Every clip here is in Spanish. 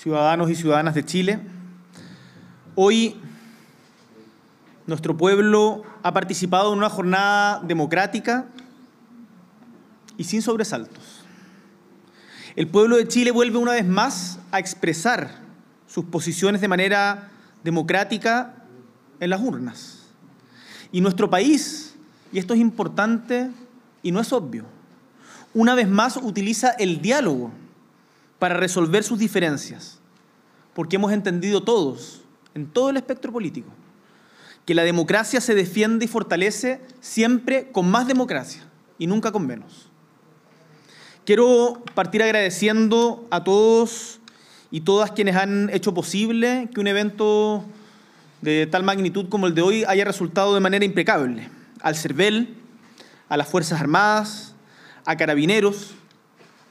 ciudadanos y ciudadanas de Chile. Hoy nuestro pueblo ha participado en una jornada democrática y sin sobresaltos. El pueblo de Chile vuelve una vez más a expresar sus posiciones de manera democrática en las urnas. Y nuestro país, y esto es importante y no es obvio, una vez más utiliza el diálogo para resolver sus diferencias, porque hemos entendido todos, en todo el espectro político, que la democracia se defiende y fortalece siempre con más democracia y nunca con menos. Quiero partir agradeciendo a todos y todas quienes han hecho posible que un evento de tal magnitud como el de hoy haya resultado de manera impecable. Al CERVEL, a las Fuerzas Armadas, a Carabineros,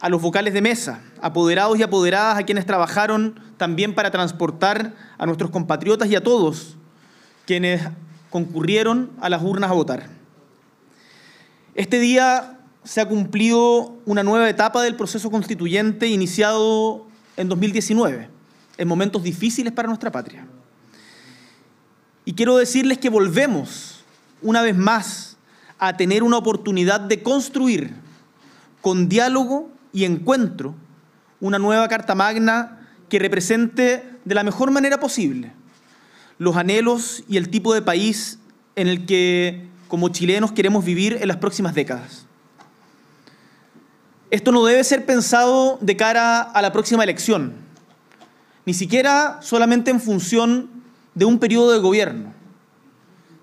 a los vocales de mesa, apoderados y apoderadas, a quienes trabajaron también para transportar a nuestros compatriotas y a todos quienes concurrieron a las urnas a votar. Este día se ha cumplido una nueva etapa del proceso constituyente iniciado en 2019, en momentos difíciles para nuestra patria. Y quiero decirles que volvemos, una vez más, a tener una oportunidad de construir, con diálogo y encuentro, una nueva Carta Magna que represente de la mejor manera posible los anhelos y el tipo de país en el que, como chilenos, queremos vivir en las próximas décadas. Esto no debe ser pensado de cara a la próxima elección, ni siquiera solamente en función de un periodo de gobierno.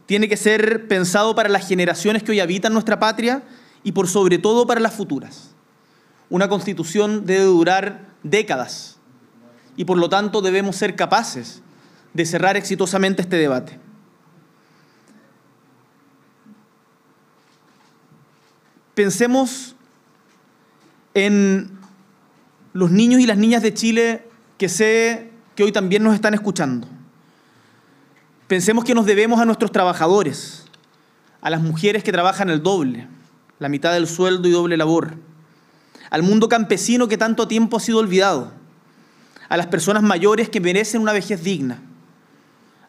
Tiene que ser pensado para las generaciones que hoy habitan nuestra patria y por sobre todo para las futuras. Una Constitución debe durar décadas y por lo tanto debemos ser capaces de cerrar exitosamente este debate. Pensemos en los niños y las niñas de Chile que sé que hoy también nos están escuchando. Pensemos que nos debemos a nuestros trabajadores, a las mujeres que trabajan el doble, la mitad del sueldo y doble labor, al mundo campesino que tanto tiempo ha sido olvidado, a las personas mayores que merecen una vejez digna,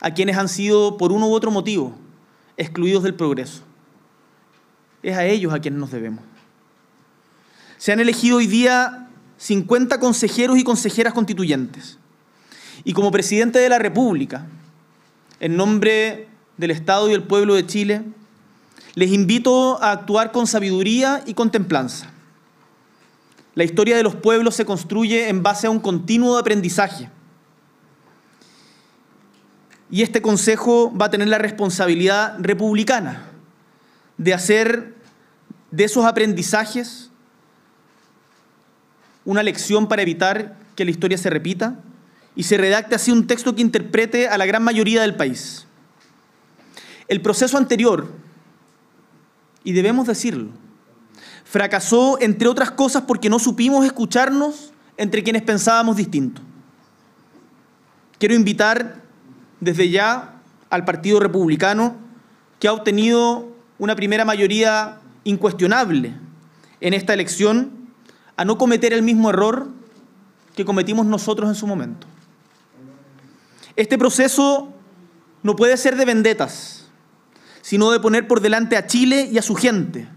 a quienes han sido, por uno u otro motivo, excluidos del progreso. Es a ellos a quienes nos debemos. Se han elegido hoy día 50 consejeros y consejeras constituyentes. Y como presidente de la República, en nombre del Estado y del pueblo de Chile, les invito a actuar con sabiduría y con templanza. La historia de los pueblos se construye en base a un continuo aprendizaje. Y este Consejo va a tener la responsabilidad republicana de hacer de esos aprendizajes una lección para evitar que la historia se repita y se redacte así un texto que interprete a la gran mayoría del país. El proceso anterior, y debemos decirlo, fracasó, entre otras cosas, porque no supimos escucharnos entre quienes pensábamos distinto. Quiero invitar desde ya al Partido Republicano, que ha obtenido una primera mayoría incuestionable en esta elección, a no cometer el mismo error que cometimos nosotros en su momento. Este proceso no puede ser de vendetas, sino de poner por delante a Chile y a su gente,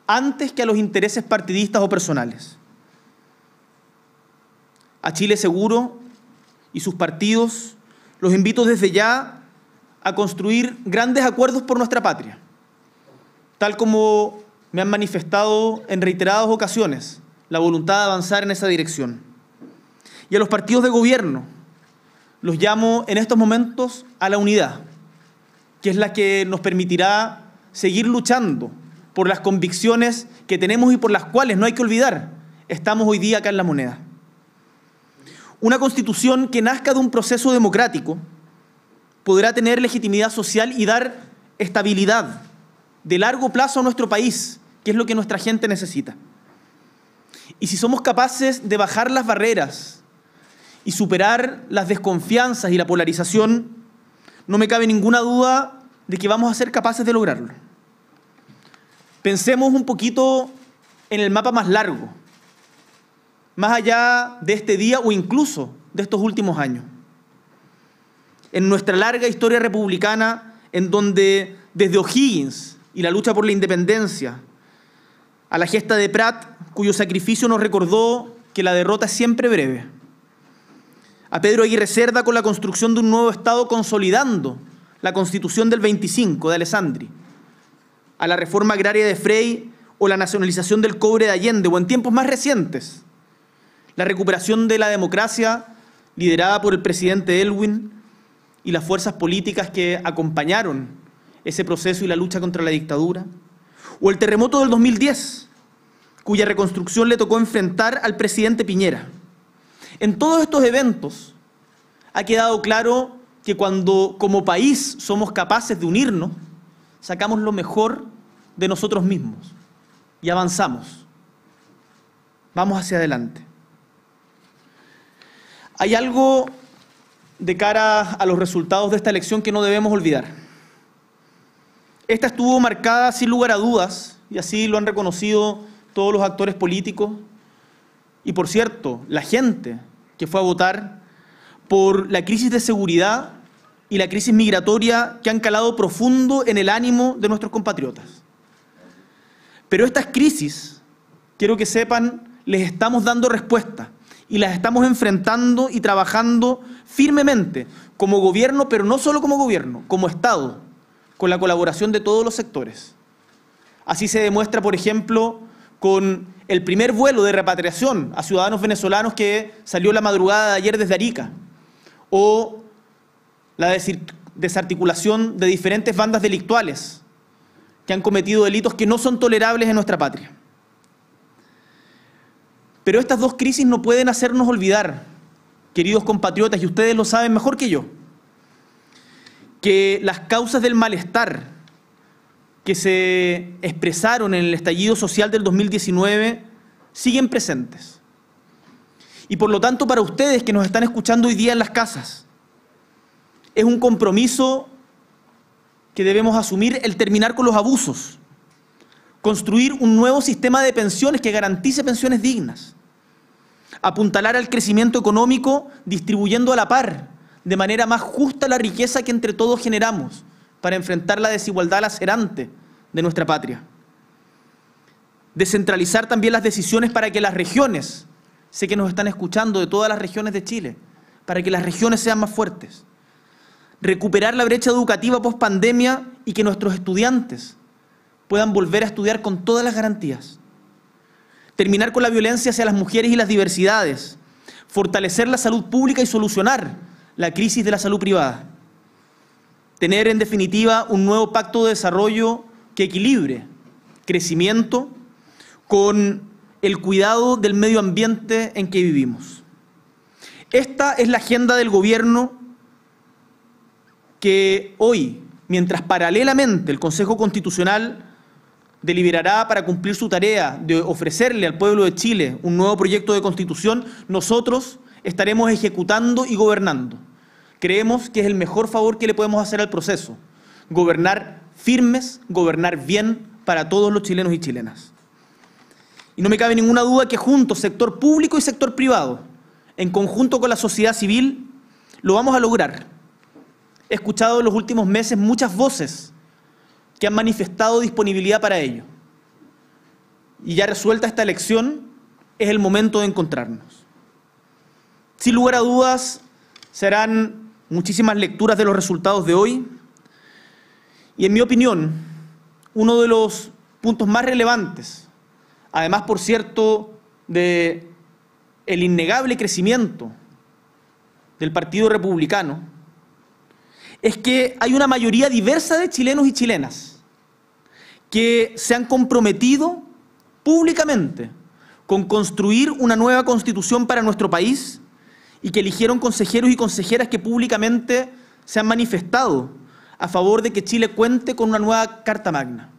antes que a los intereses partidistas o personales. A Chile Seguro y sus partidos los invito desde ya a construir grandes acuerdos por nuestra patria, tal como me han manifestado en reiteradas ocasiones la voluntad de avanzar en esa dirección. Y a los partidos de gobierno los llamo en estos momentos a la unidad, que es la que nos permitirá seguir luchando por las convicciones que tenemos y por las cuales, no hay que olvidar, estamos hoy día acá en La Moneda. Una Constitución que nazca de un proceso democrático podrá tener legitimidad social y dar estabilidad de largo plazo a nuestro país, que es lo que nuestra gente necesita. Y si somos capaces de bajar las barreras y superar las desconfianzas y la polarización, no me cabe ninguna duda de que vamos a ser capaces de lograrlo. Pensemos un poquito en el mapa más largo, más allá de este día o incluso de estos últimos años. En nuestra larga historia republicana, en donde desde O'Higgins y la lucha por la independencia, a la gesta de Prat, cuyo sacrificio nos recordó que la derrota es siempre breve, a Pedro Aguirre Cerda con la construcción de un nuevo Estado consolidando la Constitución del 25 de Alessandri, a la reforma agraria de Frey o la nacionalización del cobre de Allende, o en tiempos más recientes, la recuperación de la democracia liderada por el presidente Elwin y las fuerzas políticas que acompañaron ese proceso y la lucha contra la dictadura, o el terremoto del 2010, cuya reconstrucción le tocó enfrentar al presidente Piñera. En todos estos eventos ha quedado claro que cuando como país somos capaces de unirnos, sacamos lo mejor de nosotros mismos y avanzamos. Vamos hacia adelante. Hay algo de cara a los resultados de esta elección que no debemos olvidar. Esta estuvo marcada sin lugar a dudas, y así lo han reconocido todos los actores políticos, y por cierto, la gente que fue a votar, por la crisis de seguridad y la crisis migratoria que han calado profundo en el ánimo de nuestros compatriotas. Pero estas crisis, quiero que sepan, les estamos dando respuesta y las estamos enfrentando y trabajando firmemente como gobierno, pero no solo como gobierno, como Estado, con la colaboración de todos los sectores. Así se demuestra, por ejemplo, con el primer vuelo de repatriación a ciudadanos venezolanos que salió la madrugada de ayer desde Arica, o la desarticulación de diferentes bandas delictuales que han cometido delitos que no son tolerables en nuestra patria. Pero estas dos crisis no pueden hacernos olvidar, queridos compatriotas, y ustedes lo saben mejor que yo, que las causas del malestar que se expresaron en el estallido social del 2019 siguen presentes. Y por lo tanto, para ustedes que nos están escuchando hoy día en las casas, es un compromiso que debemos asumir el terminar con los abusos, construir un nuevo sistema de pensiones que garantice pensiones dignas, apuntalar al crecimiento económico distribuyendo a la par, de manera más justa, la riqueza que entre todos generamos para enfrentar la desigualdad lacerante de nuestra patria. Descentralizar también las decisiones para que las regiones, sé que nos están escuchando de todas las regiones de Chile, para que las regiones sean más fuertes. Recuperar la brecha educativa post-pandemia y que nuestros estudiantes puedan volver a estudiar con todas las garantías. Terminar con la violencia hacia las mujeres y las diversidades. Fortalecer la salud pública y solucionar la crisis de la salud privada. Tener, en definitiva, un nuevo pacto de desarrollo que equilibre crecimiento con el cuidado del medio ambiente en que vivimos. Esta es la agenda del gobierno que hoy, mientras paralelamente el Consejo Constitucional deliberará para cumplir su tarea de ofrecerle al pueblo de Chile un nuevo proyecto de Constitución, nosotros estaremos ejecutando y gobernando. Creemos que es el mejor favor que le podemos hacer al proceso, gobernar firmes, gobernar bien para todos los chilenos y chilenas. Y no me cabe ninguna duda que juntos, sector público y sector privado, en conjunto con la sociedad civil, lo vamos a lograr. He escuchado en los últimos meses muchas voces que han manifestado disponibilidad para ello. Y ya resuelta esta elección, es el momento de encontrarnos. Sin lugar a dudas, serán muchísimas lecturas de los resultados de hoy. Y en mi opinión, uno de los puntos más relevantes, además, por cierto, de el innegable crecimiento del Partido Republicano, es que hay una mayoría diversa de chilenos y chilenas que se han comprometido públicamente con construir una nueva constitución para nuestro país y que eligieron consejeros y consejeras que públicamente se han manifestado a favor de que Chile cuente con una nueva Carta Magna.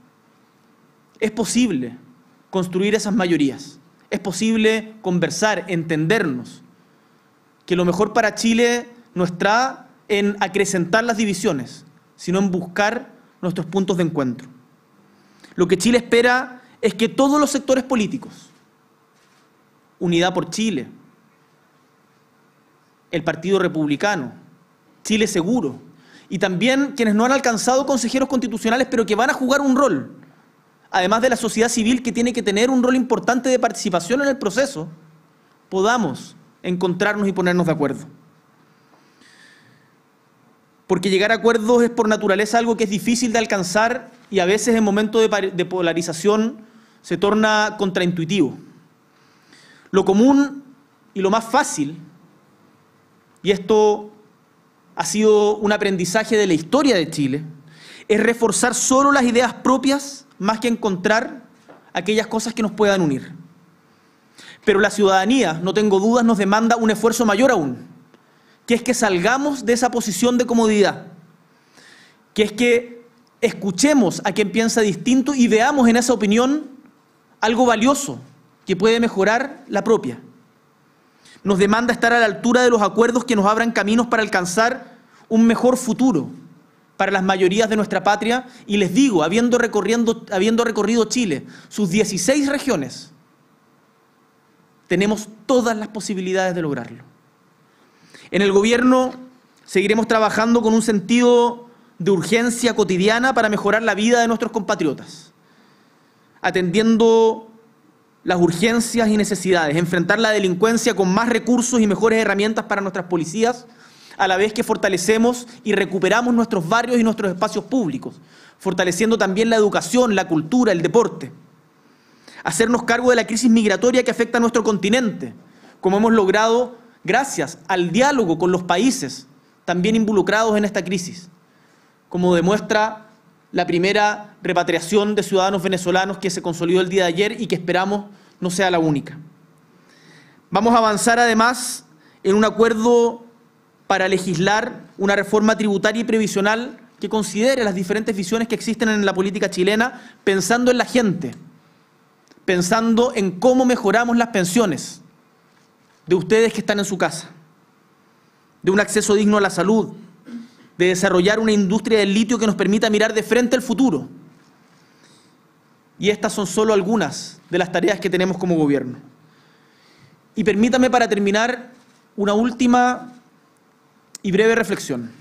Es posible construir esas mayorías, es posible conversar, entendernos, que lo mejor para Chile no está en acrecentar las divisiones, sino en buscar nuestros puntos de encuentro. Lo que Chile espera es que todos los sectores políticos, Unidad por Chile, el Partido Republicano, Chile Seguro, y también quienes no han alcanzado consejeros constitucionales, pero que van a jugar un rol, además de la sociedad civil, que tiene que tener un rol importante de participación en el proceso, podamos encontrarnos y ponernos de acuerdo. Porque llegar a acuerdos es por naturaleza algo que es difícil de alcanzar y a veces en momentos de polarización se torna contraintuitivo. Lo común y lo más fácil, y esto ha sido un aprendizaje de la historia de Chile, es reforzar solo las ideas propias más que encontrar aquellas cosas que nos puedan unir. Pero la ciudadanía, no tengo dudas, nos demanda un esfuerzo mayor aún, que es que salgamos de esa posición de comodidad, que es que escuchemos a quien piensa distinto y veamos en esa opinión algo valioso que puede mejorar la propia. Nos demanda estar a la altura de los acuerdos que nos abran caminos para alcanzar un mejor futuro para las mayorías de nuestra patria. Y les digo, habiendo recorrido Chile, sus 16 regiones, tenemos todas las posibilidades de lograrlo. En el gobierno seguiremos trabajando con un sentido de urgencia cotidiana para mejorar la vida de nuestros compatriotas, atendiendo las urgencias y necesidades, enfrentar la delincuencia con más recursos y mejores herramientas para nuestras policías, a la vez que fortalecemos y recuperamos nuestros barrios y nuestros espacios públicos, fortaleciendo también la educación, la cultura, el deporte. Hacernos cargo de la crisis migratoria que afecta a nuestro continente, como hemos logrado gracias al diálogo con los países también involucrados en esta crisis, como demuestra la primera repatriación de ciudadanos venezolanos que se consolidó el día de ayer y que esperamos no sea la única. Vamos a avanzar además en un acuerdo para legislar una reforma tributaria y previsional que considere las diferentes visiones que existen en la política chilena, pensando en la gente, pensando en cómo mejoramos las pensiones de ustedes que están en su casa, de un acceso digno a la salud, de desarrollar una industria del litio que nos permita mirar de frente al futuro. Y estas son solo algunas de las tareas que tenemos como gobierno. Y permítame, para terminar, una última y breve reflexión.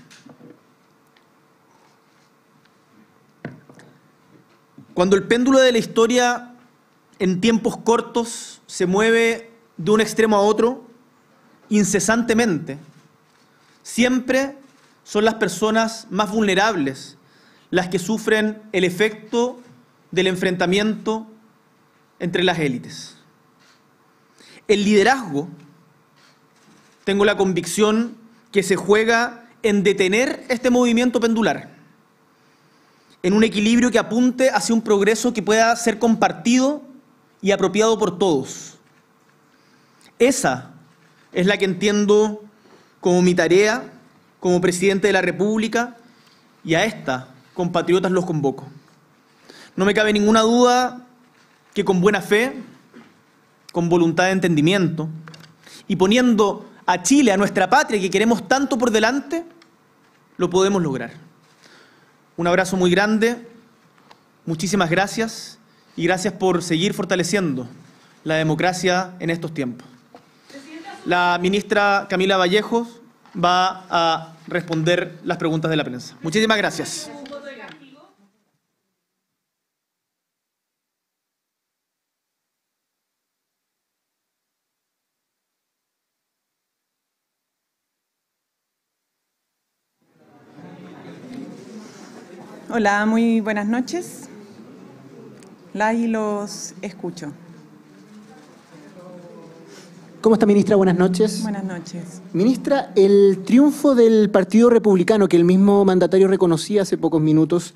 Cuando el péndulo de la historia en tiempos cortos se mueve de un extremo a otro, incesantemente, siempre son las personas más vulnerables las que sufren el efecto del enfrentamiento entre las élites. El liderazgo, tengo la convicción que se juega en detener este movimiento pendular, en un equilibrio que apunte hacia un progreso que pueda ser compartido y apropiado por todos. Esa es la que entiendo como mi tarea como presidente de la República, y a esta, compatriotas, los convoco. No me cabe ninguna duda que con buena fe, con voluntad de entendimiento, y poniendo a Chile, a nuestra patria que queremos tanto por delante, lo podemos lograr. Un abrazo muy grande, muchísimas gracias, y gracias por seguir fortaleciendo la democracia en estos tiempos. La ministra Camila Vallejos va a responder las preguntas de la prensa. Muchísimas gracias. Hola, muy buenas noches. Las y los escucho. ¿Cómo está, ministra? Buenas noches. Buenas noches. Ministra, el triunfo del Partido Republicano, que el mismo mandatario reconocía hace pocos minutos,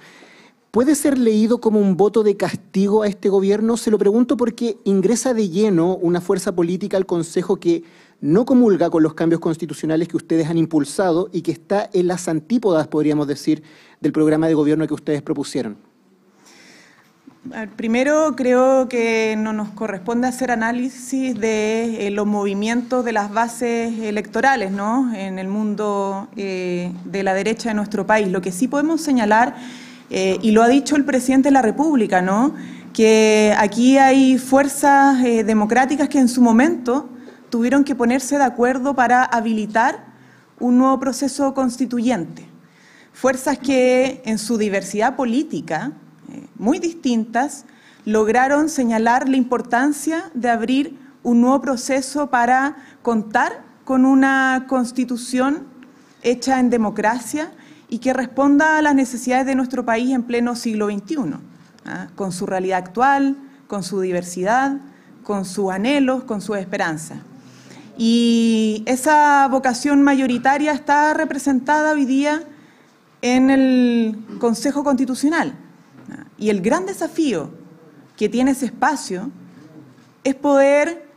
¿puede ser leído como un voto de castigo a este gobierno? Se lo pregunto porque ingresa de lleno una fuerza política al Consejo que no comulga con los cambios constitucionales que ustedes han impulsado y que está en las antípodas, podríamos decir, del programa de gobierno que ustedes propusieron. Primero, creo que no nos corresponde hacer análisis de los movimientos de las bases electorales, ¿no?, en el mundo de la derecha de nuestro país. Lo que sí podemos señalar, y lo ha dicho el presidente de la República, ¿no?, que aquí hay fuerzas democráticas que en su momento tuvieron que ponerse de acuerdo para habilitar un nuevo proceso constituyente. Fuerzas que en su diversidad política, muy distintas, lograron señalar la importancia de abrir un nuevo proceso para contar con una constitución hecha en democracia y que responda a las necesidades de nuestro país en pleno siglo XXI, con su realidad actual, con su diversidad, con sus anhelos, con sus esperanzas. Y esa vocación mayoritaria está representada hoy día en el Consejo Constitucional. Y el gran desafío que tiene ese espacio es poder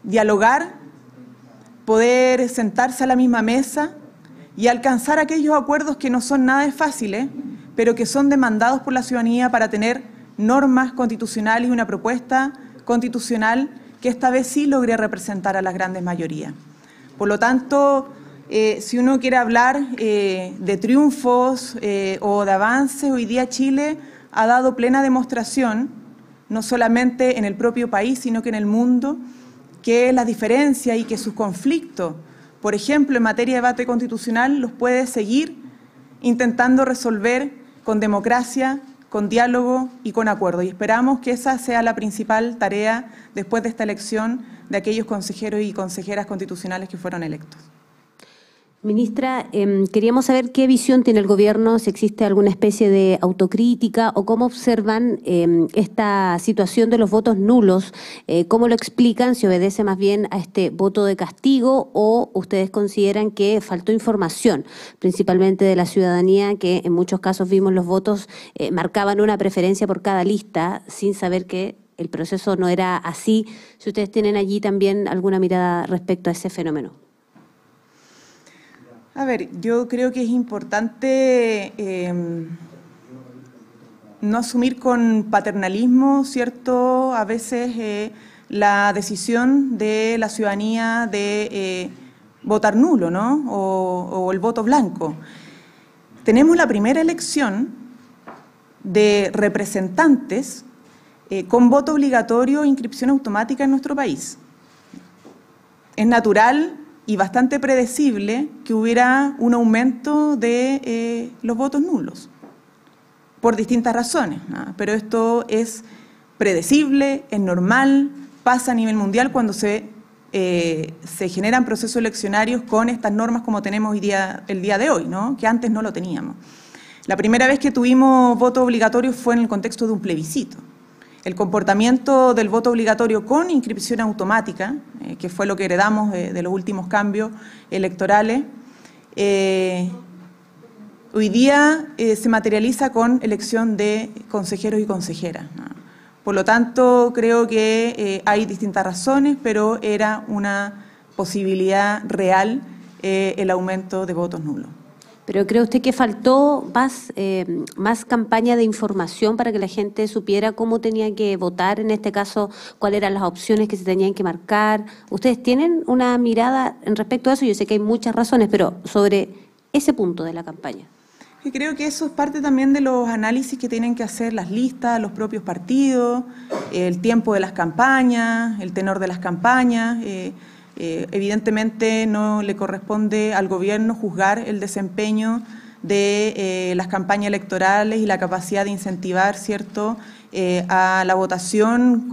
dialogar, poder sentarse a la misma mesa y alcanzar aquellos acuerdos que no son nada fáciles, pero que son demandados por la ciudadanía para tener normas constitucionales y una propuesta constitucional que esta vez sí logre representar a las grandes mayorías. Por lo tanto, si uno quiere hablar de triunfos o de avances, hoy día Chile ha dado plena demostración, no solamente en el propio país, sino que en el mundo, que las diferencias y que sus conflictos, por ejemplo, en materia de debate constitucional, los puede seguir intentando resolver con democracia, con diálogo y con acuerdo. Y esperamos que esa sea la principal tarea después de esta elección de aquellos consejeros y consejeras constitucionales que fueron electos. Ministra, queríamos saber qué visión tiene el gobierno, si existe alguna especie de autocrítica o cómo observan esta situación de los votos nulos, cómo lo explican, si obedece más bien a este voto de castigo o ustedes consideran que faltó información, principalmente de la ciudadanía, que en muchos casos vimos los votos marcaban una preferencia por cada lista sin saber que el proceso no era así. Si ustedes tienen allí también alguna mirada respecto a ese fenómeno. A ver, yo creo que es importante no asumir con paternalismo, ¿cierto?, a veces la decisión de la ciudadanía de votar nulo, ¿no?, o el voto blanco. Tenemos la primera elección de representantes con voto obligatorio e inscripción automática en nuestro país. Es natural y bastante predecible que hubiera un aumento de los votos nulos, por distintas razones, ¿no? Pero esto es predecible, es normal, pasa a nivel mundial cuando se generan procesos eleccionarios con estas normas como tenemos el día de hoy, ¿no?, que antes no lo teníamos. La primera vez que tuvimos voto obligatorio fue en el contexto de un plebiscito. El comportamiento del voto obligatorio con inscripción automática, que fue lo que heredamos de los últimos cambios electorales, hoy día se materializa con elección de consejeros y consejeras, ¿no? Por lo tanto, creo que hay distintas razones, pero era una posibilidad real el aumento de votos nulos. ¿Pero cree usted que faltó más campaña de información para que la gente supiera cómo tenía que votar, en este caso, cuáles eran las opciones que se tenían que marcar? ¿Ustedes tienen una mirada en respecto a eso? Yo sé que hay muchas razones, pero sobre ese punto de la campaña. Y creo que eso es parte también de los análisis que tienen que hacer las listas, los propios partidos, el tiempo de las campañas, el tenor de las campañas. Evidentemente no le corresponde al gobierno juzgar el desempeño de las campañas electorales y la capacidad de incentivar, ¿cierto?, a la votación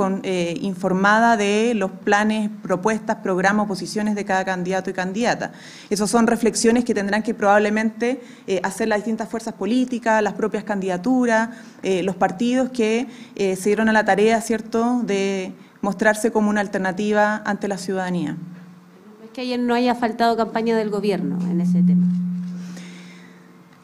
informada de los planes, propuestas, programas, posiciones de cada candidato y candidata. Esas son reflexiones que tendrán que probablemente hacer las distintas fuerzas políticas, las propias candidaturas, los partidos que se dieron a la tarea, ¿cierto?, de mostrarse como una alternativa ante la ciudadanía. No es que ayer no haya faltado campaña del gobierno en ese tema.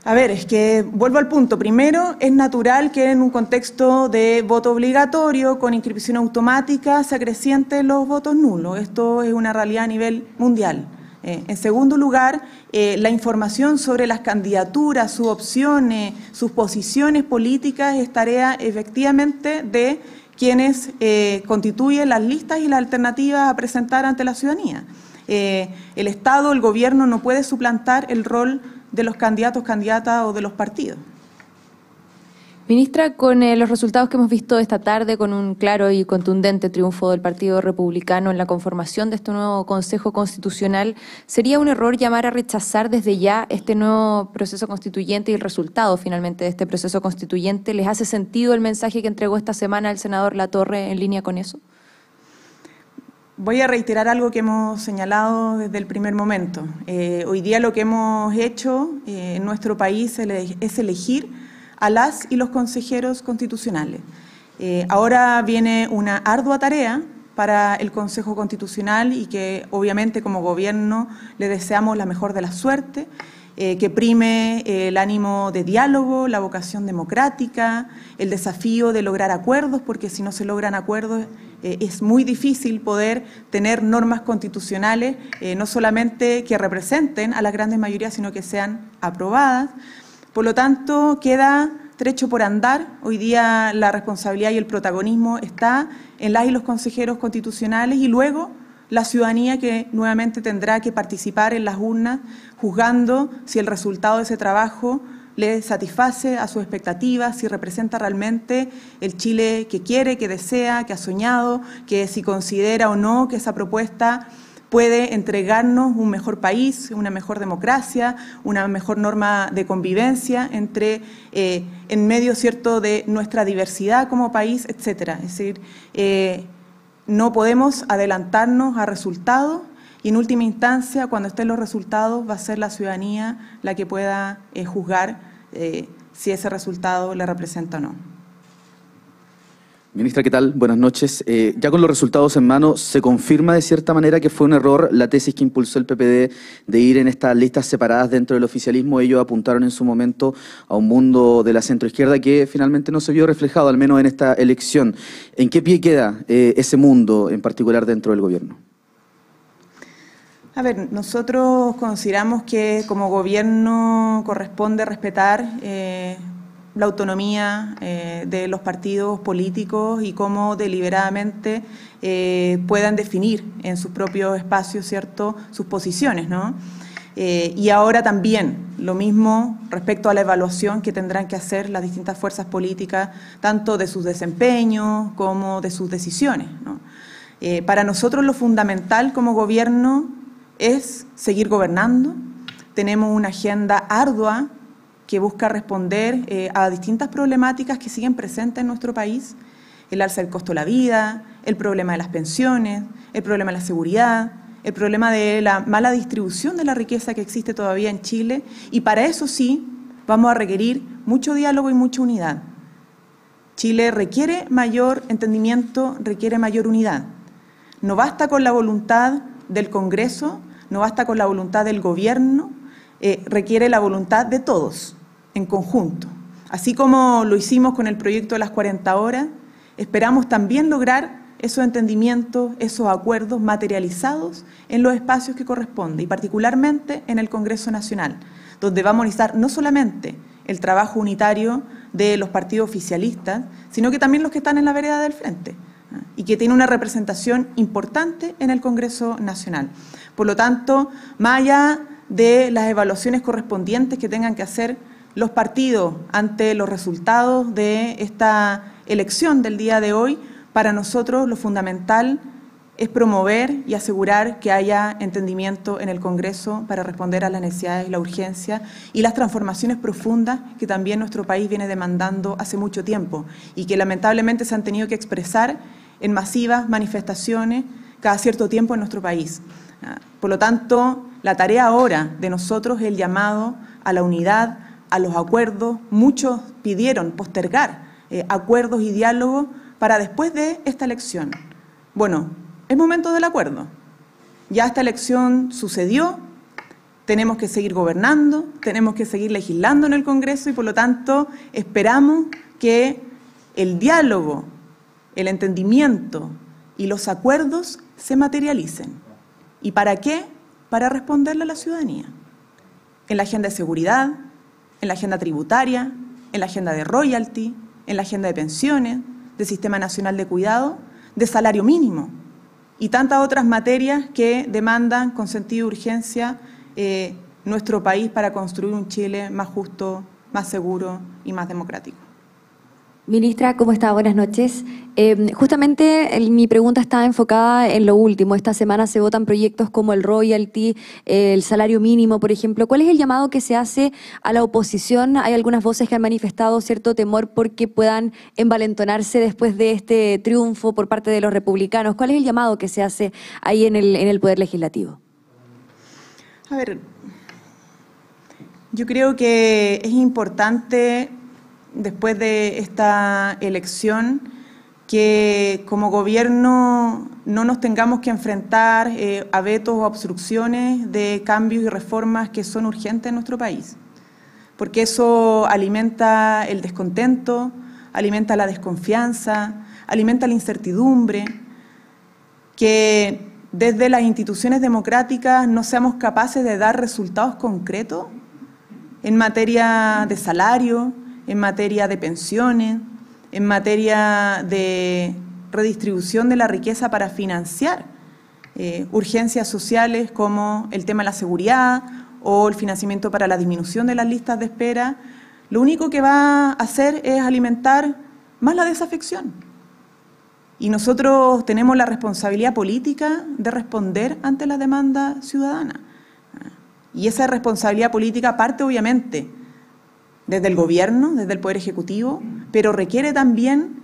A ver, es que vuelvo al punto. Primero, es natural que en un contexto de voto obligatorio con inscripción automática se acrecienten los votos nulos. Esto es una realidad a nivel mundial. En segundo lugar, la información sobre las candidaturas, sus opciones, sus posiciones políticas es tarea efectivamente de quienes constituyen las listas y las alternativas a presentar ante la ciudadanía. El Estado, el gobierno no puede suplantar el rol de los candidatos, candidatas o de los partidos. Ministra, con los resultados que hemos visto esta tarde, con un claro y contundente triunfo del Partido Republicano en la conformación de este nuevo Consejo Constitucional, ¿sería un error llamar a rechazar desde ya este nuevo proceso constituyente y el resultado finalmente de este proceso constituyente? ¿Les hace sentido el mensaje que entregó esta semana el senador Latorre en línea con eso? Voy a reiterar algo que hemos señalado desde el primer momento. Hoy día lo que hemos hecho en nuestro país es elegir a las y los consejeros constitucionales. Ahora viene una ardua tarea para el Consejo Constitucional y que obviamente como gobierno le deseamos la mejor de la suerte, que prime el ánimo de diálogo, la vocación democrática, el desafío de lograr acuerdos, porque si no se logran acuerdos es muy difícil poder tener normas constitucionales, no solamente que representen a las grandes mayorías, sino que sean aprobadas. Por lo tanto, queda trecho por andar. Hoy día la responsabilidad y el protagonismo está en las y los consejeros constitucionales y luego la ciudadanía que nuevamente tendrá que participar en las urnas juzgando si el resultado de ese trabajo le satisface a sus expectativas, si representa realmente el Chile que quiere, que desea, que ha soñado, que si considera o no que esa propuesta puede entregarnos un mejor país, una mejor democracia, una mejor norma de convivencia entre, en medio, ¿cierto?, de nuestra diversidad como país, etcétera. Es decir, no podemos adelantarnos a resultados y en última instancia, cuando estén los resultados, va a ser la ciudadanía la que pueda juzgar si ese resultado le representa o no. Ministra, ¿qué tal? Buenas noches. Ya con los resultados en mano, ¿se confirma de cierta manera que fue un error la tesis que impulsó el PPD de ir en estas listas separadas dentro del oficialismo? Ellos apuntaron en su momento a un mundo de la centroizquierda que finalmente no se vio reflejado, al menos en esta elección. ¿En qué pie queda ese mundo en particular dentro del gobierno? A ver, nosotros consideramos que como gobierno corresponde respetar la autonomía de los partidos políticos y cómo deliberadamente puedan definir en sus propios espacios, ¿cierto?, sus posiciones, ¿no? Y ahora también lo mismo respecto a la evaluación que tendrán que hacer las distintas fuerzas políticas, tanto de sus desempeños como de sus decisiones, ¿no? Para nosotros lo fundamental como gobierno es seguir gobernando. Tenemos una agenda ardua que busca responder a distintas problemáticas que siguen presentes en nuestro país, el alza del costo de la vida, el problema de las pensiones, el problema de la seguridad, el problema de la mala distribución de la riqueza que existe todavía en Chile, y para eso sí vamos a requerir mucho diálogo y mucha unidad. Chile requiere mayor entendimiento, requiere mayor unidad. No basta con la voluntad del Congreso, no basta con la voluntad del Gobierno, requiere la voluntad de todos, en conjunto. Así como lo hicimos con el proyecto de las 40 horas, esperamos también lograr esos entendimientos, esos acuerdos materializados en los espacios que corresponde, y particularmente en el Congreso Nacional, donde vamos a analizar no solamente el trabajo unitario de los partidos oficialistas, sino que también los que están en la vereda del frente, y que tiene una representación importante en el Congreso Nacional. Por lo tanto, más allá de las evaluaciones correspondientes que tengan que hacer los partidos ante los resultados de esta elección del día de hoy, para nosotros lo fundamental es promover y asegurar que haya entendimiento en el Congreso para responder a las necesidades y la urgencia y las transformaciones profundas que también nuestro país viene demandando hace mucho tiempo y que lamentablemente se han tenido que expresar en masivas manifestaciones cada cierto tiempo en nuestro país. Por lo tanto, la tarea ahora de nosotros es el llamado a la unidad, a los acuerdos. Muchos pidieron postergar acuerdos y diálogos para después de esta elección. Bueno, es momento del acuerdo. Ya esta elección sucedió, tenemos que seguir gobernando, tenemos que seguir legislando en el Congreso y por lo tanto esperamos que el diálogo, el entendimiento y los acuerdos se materialicen. ¿Y para qué? Para responderle a la ciudadanía. En la agenda de seguridad, en la agenda tributaria, en la agenda de royalty, en la agenda de pensiones, de Sistema Nacional de Cuidado, de salario mínimo y tantas otras materias que demandan con sentido de urgencia nuestro país para construir un Chile más justo, más seguro y más democrático. Ministra, ¿cómo está? Buenas noches. Justamente mi pregunta está enfocada en lo último. Esta semana se votan proyectos como el royalty, el salario mínimo, por ejemplo. ¿Cuál es el llamado que se hace a la oposición? Hay algunas voces que han manifestado cierto temor porque puedan envalentonarse después de este triunfo por parte de los republicanos. ¿Cuál es el llamado que se hace ahí en el Poder Legislativo? A ver, yo creo que es importante, después de esta elección, que como gobierno no nos tengamos que enfrentar a vetos o obstrucciones de cambios y reformas que son urgentes en nuestro país, porque eso alimenta el descontento, alimenta la desconfianza, alimenta la incertidumbre, que desde las instituciones democráticas no seamos capaces de dar resultados concretos en materia de salario, en materia de pensiones, en materia de redistribución de la riqueza para financiar urgencias sociales como el tema de la seguridad o el financiamiento para la disminución de las listas de espera. Lo único que va a hacer es alimentar más la desafección. Y nosotros tenemos la responsabilidad política de responder ante la demanda ciudadana. Y esa responsabilidad política parte obviamente desde el gobierno, desde el Poder Ejecutivo, pero requiere también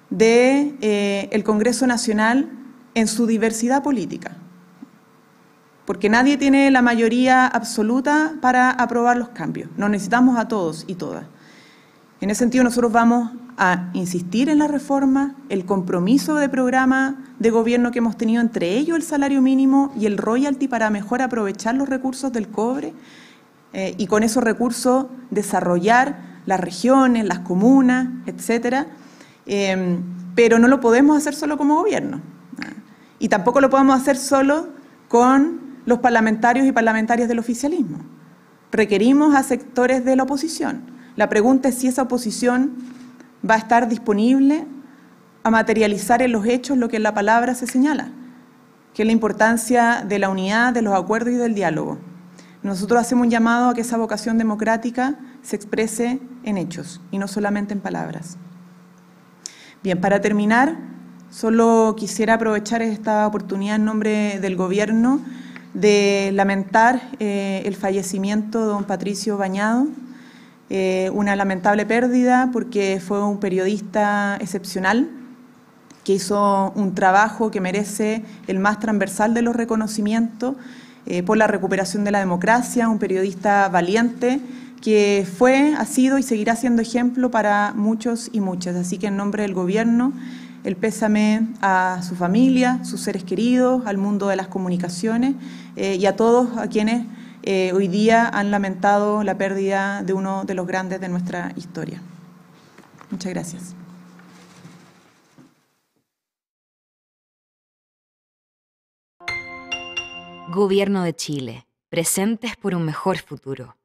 del Congreso Nacional en su diversidad política. Porque nadie tiene la mayoría absoluta para aprobar los cambios. Nos necesitamos a todos y todas. En ese sentido, nosotros vamos a insistir en la reforma, el compromiso de programa de gobierno que hemos tenido, entre ellos el salario mínimo y el royalty, para mejor aprovechar los recursos del cobre y con esos recursos desarrollar las regiones, las comunas, etcétera. Pero no lo podemos hacer solo como gobierno. Y tampoco lo podemos hacer solo con los parlamentarios y parlamentarias del oficialismo. Requerimos a sectores de la oposición. La pregunta es si esa oposición va a estar disponible a materializar en los hechos lo que en la palabra se señala, que es la importancia de la unidad, de los acuerdos y del diálogo. Nosotros hacemos un llamado a que esa vocación democrática se exprese en hechos y no solamente en palabras. Bien, para terminar, solo quisiera aprovechar esta oportunidad en nombre del Gobierno de lamentar el fallecimiento de don Patricio Bañado, una lamentable pérdida porque fue un periodista excepcional que hizo un trabajo que merece el más transversal de los reconocimientos por la recuperación de la democracia, un periodista valiente que fue, ha sido y seguirá siendo ejemplo para muchos y muchas. Así que en nombre del Gobierno, el pésame a su familia, sus seres queridos, al mundo de las comunicaciones y a todos a quienes hoy día han lamentado la pérdida de uno de los grandes de nuestra historia. Muchas gracias. Gobierno de Chile, presentes por un mejor futuro.